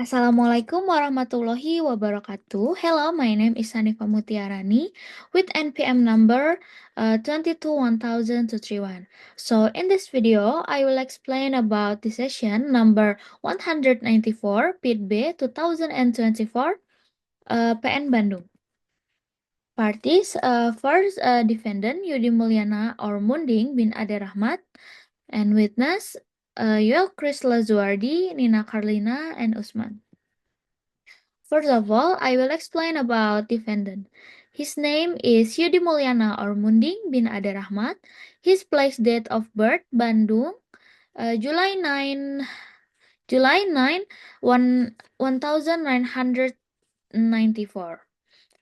Assalamualaikum warahmatullahi wabarakatuh. Hello, my name is Hanifa Mutiarani with NPM number 22 1000 So in this video, I will explain about the session number 194 PIT B 2024 PN Bandung. Parties, first defendant Yudi Mulyana or Munding bin Ade Rahmat, and witness Yoel Chris Lazuardi, Nina Carlina, and Usman. First of all, I will explain about defendant. His name is Yudi Mulyana or Munding bin Ade Rahmat. His place date of birth Bandung, July 9, 1994.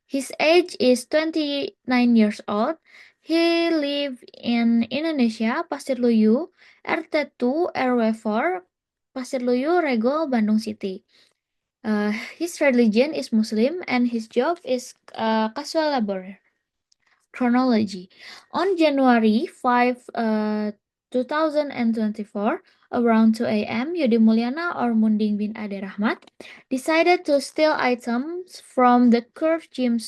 His age is 29 years old. He live in Indonesia, Pasir Luyu, RT2 RW4, Pasir Luyu, Regol, Bandung City. His religion is Muslim and his job is casual laborer. Chronology. On January 5, 2024, around 2 a.m., Yudi Mulyana or Munding bin Ade Rahmat decided to steal items from the Curve Gym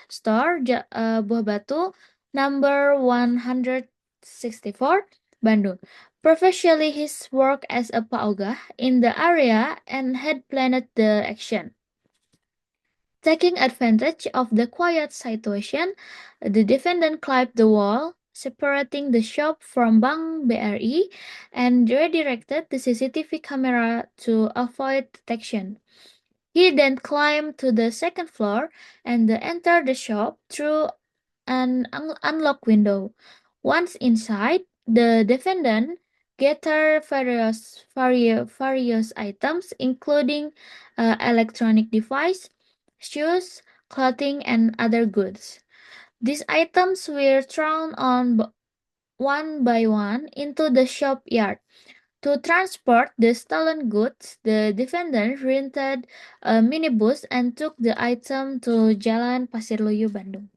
store, Buah Batu, number 164, Bandung. Previously, his work as a paogah in the area and had planned the action. Taking advantage of the quiet situation, the defendant climbed the wall, separating the shop from Bank BRI, and redirected the CCTV camera to avoid detection. He then climbed to the second floor and entered the shop through an unlocked window. Once inside, the defendant gathered various items, including electronic device, shoes, clothing, and other goods. These items were thrown on one by one into the shop yard. To transport the stolen goods, the defendant rented a minibus and took the item to Jalan Pasir Luyu, Bandung.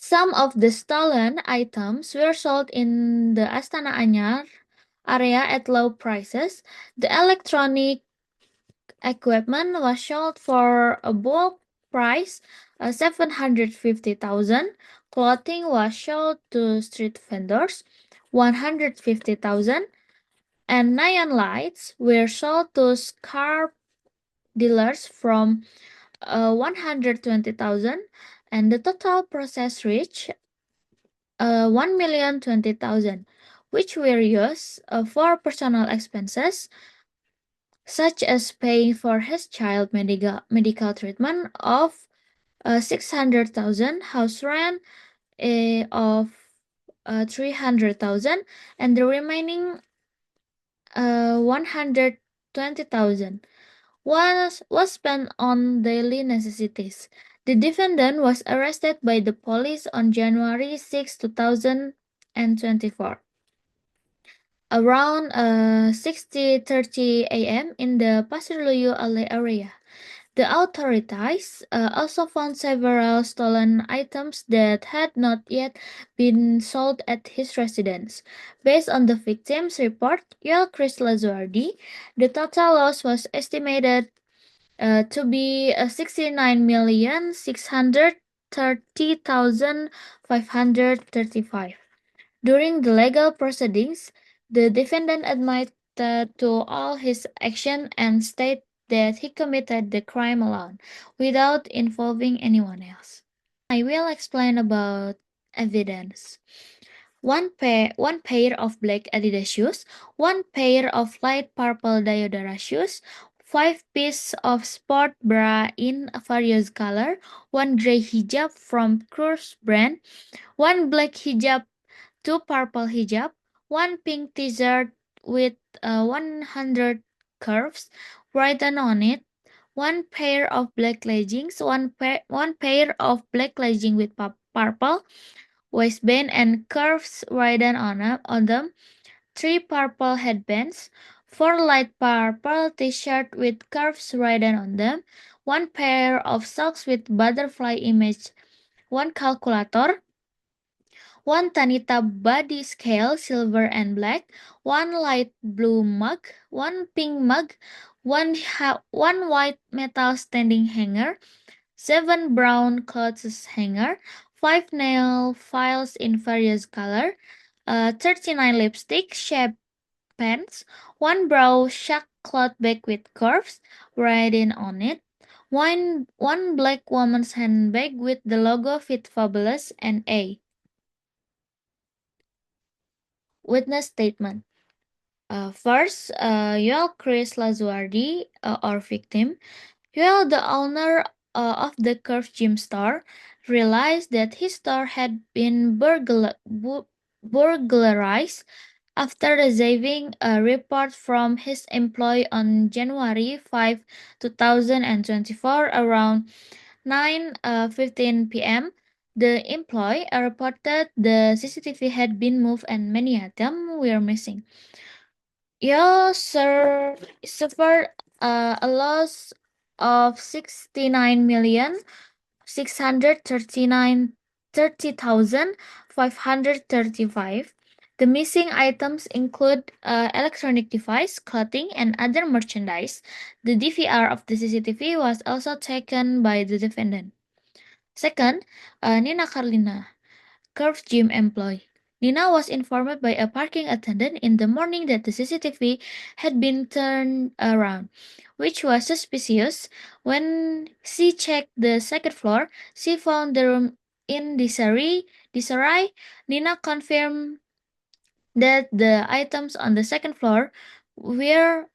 Some of the stolen items were sold in the Astana Anyar area at low prices. The electronic equipment was sold for a bulk price, 750,000. Clothing was sold to street vendors, 150,000. And neon lights were sold to car dealers from 120,000. And the total process reached 1,020,000, which were used for personal expenses, such as paying for his child medical treatment of 600,000, house rent of 300,000, and the remaining 120,000 was spent on daily necessities. The defendant was arrested by the police on January 6, 2024. Around 6:30 a.m. in the Pasir Luyu area. The authorities also found several stolen items that had not yet been sold at his residence. Based on the victim's report, Yoel Chris Lazuardi, the total loss was estimated to be 69,630,535. During the legal proceedings, the defendant admitted to all his actions and stated that he committed the crime alone, without involving anyone else. I will explain about evidence. One pair of black Adidas shoes, one pair of light purple Diodora shoes, 5 pieces of sport bra in various color, one gray hijab from Curves brand, one black hijab, 2 purple hijab, one pink t-shirt with 100 curves written on it, one pair of black leggings, one pair of black leggings with purple waistband and curves written on them, 3 purple headbands, 4 light purple t-shirt with curves written on them, one pair of socks with butterfly image, one calculator, one Tanita body scale, silver and black, one light blue mug, one pink mug, one white metal standing hanger, seven brown clothes hanger, five nail files in various color, 39 lipstick shaped pens, one brow shack cloth bag with curves written on it, one black woman's handbag with the logo Fit Fabulous and a witness statement. First, Yoel Chris Lazuardi, our victim. Yoel, the owner of the Curve Gym store, realized that his store had been burglarized after receiving a report from his employee on January 5, 2024 around 9:15 p.m. The employee reported the CCTV had been moved and many items were missing. You suffered a loss of 69,639,30,535. The missing items include electronic device, clothing, and other merchandise. The DVR of the CCTV was also taken by the defendant. Second, Nina Carlina, Curve Gym employee. Nina was informed by a parking attendant in the morning that the CCTV had been turned around, which was suspicious. When she checked the second floor, she found the room in disarray. Nina confirmed that the items on the second floor were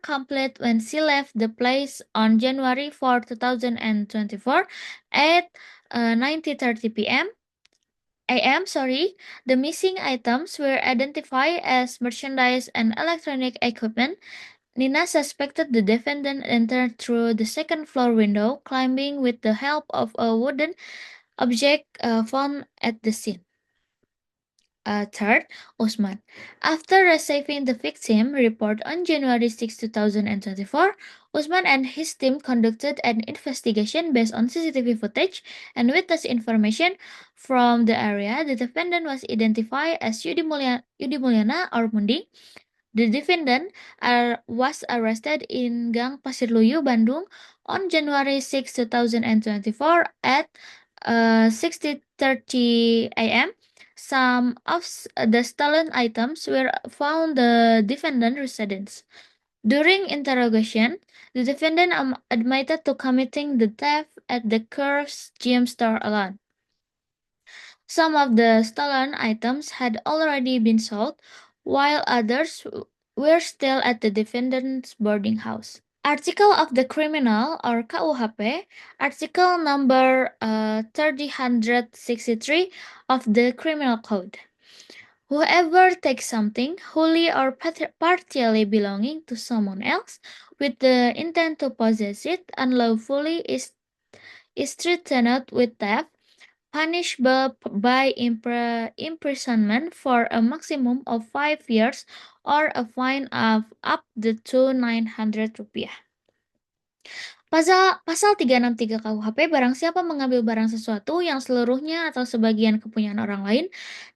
complete when she left the place on January 4, 2024 at 9:30 p.m. AM, sorry, the missing items were identified as merchandise and electronic equipment. Nina suspected the defendant entered through the second floor window, climbing with the help of a wooden object found at the scene. Third, Osman. After receiving the victim report on January 6, 2024, Osman and his team conducted an investigation based on CCTV footage and witness information from the area. The defendant was identified as Yudi Mulyana or Mundi. The defendant was arrested in Gang Pasirluyu, Bandung on January 6, 2024 at 6:30 a.m. Some of the stolen items were found the defendant residence. During interrogation, the defendant admitted to committing the theft at the Curves Gym store alone. Some of the stolen items had already been sold, while others were still at the defendant's boarding house. Article of the Criminal or KUHP, article number 363 of the Criminal Code. Whoever takes something wholly or partially belonging to someone else with the intent to possess it unlawfully is threatened with death, punishable by imprisonment for a maximum of 5 years or a fine of up to 900 rupiah. Pasal 363 KUHP, barang siapa mengambil barang sesuatu yang seluruhnya atau sebagian kepunyaan orang lain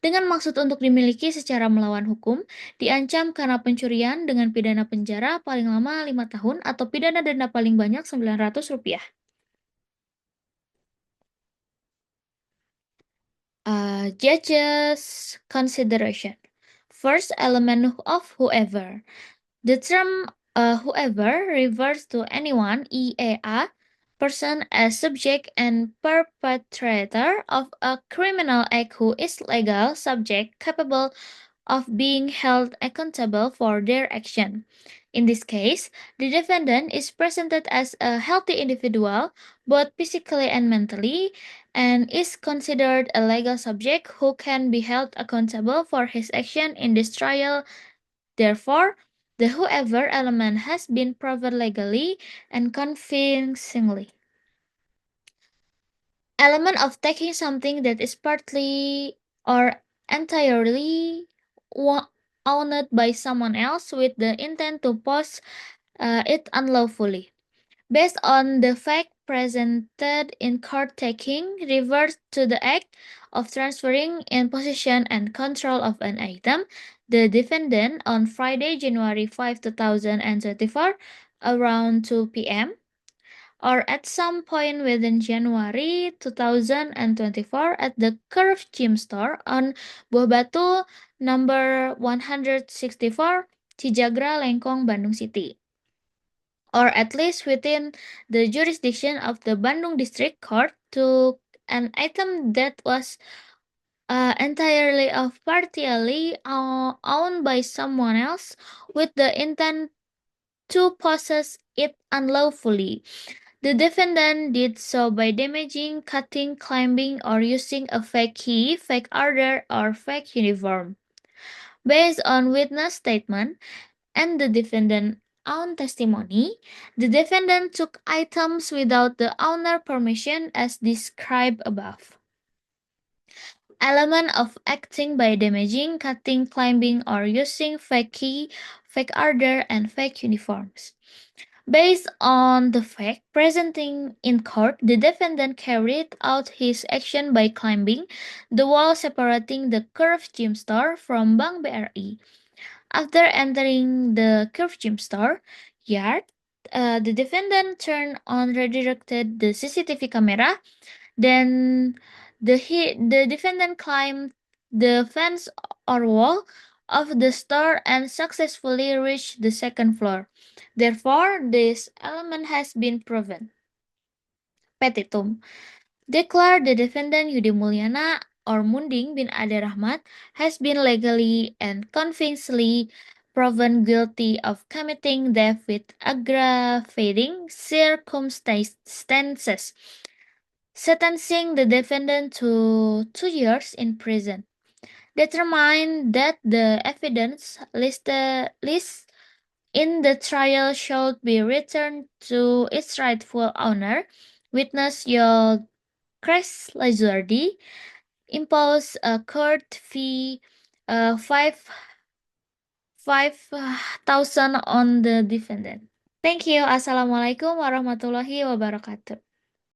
dengan maksud untuk dimiliki secara melawan hukum, diancam karena pencurian dengan pidana penjara paling lama 5 tahun atau pidana denda paling banyak 900 rupiah. Judges consideration. First element of whoever. The term whoever refers to anyone, EAA, person as subject and perpetrator of a criminal act who is legal subject capable of being held accountable for their action. In this case, the defendant is presented as a healthy individual, both physically and mentally, and is considered a legal subject who can be held accountable for his action in this trial. Therefore, the whoever element has been proven legally and convincingly. Element of taking something that is partly or entirely owned by someone else with the intent to possess it unlawfully. Based on the fact presented in court taking refers to the act of transferring in possession and control of an item. The defendant on Friday, January 5, 2024, around 2 p.m., or at some point within January 2024 at the Curve Gym Store on Buah Batu number 164, Cijagra, Lengkong, Bandung City, or at least within the jurisdiction of the Bandung District Court, to an item that was entirely or partially owned by someone else with the intent to possess it unlawfully. The defendant did so by damaging, cutting, climbing, or using a fake key, fake order, or fake uniform. Based on witness statement and the defendant's own testimony, the defendant took items without the owner permission as described above. Element of acting by damaging, cutting, climbing, or using fake key, fake order, and fake uniforms. Based on the fact presenting in court, the defendant carried out his action by climbing the wall separating the Curve Gym Store from Bank BRI. After entering the Curve Gym Store yard, the defendant turned on redirected the CCTV camera. Then the defendant climbed the fence or wall of the store and successfully reached the second floor. Therefore, this element has been proven. Petitum. Declare the defendant Yudi Mulyana or Munding bin Ade Rahmat has been legally and convincingly proven guilty of committing theft with aggravating circumstances, sentencing the defendant to 2 years in prison. Determine that the evidence listed in the trial should be returned to its rightful owner. Witness Yul Chris Lazardi impose a court fee 5,000 on the defendant. Thank you. Assalamualaikum warahmatullahi wabarakatuh.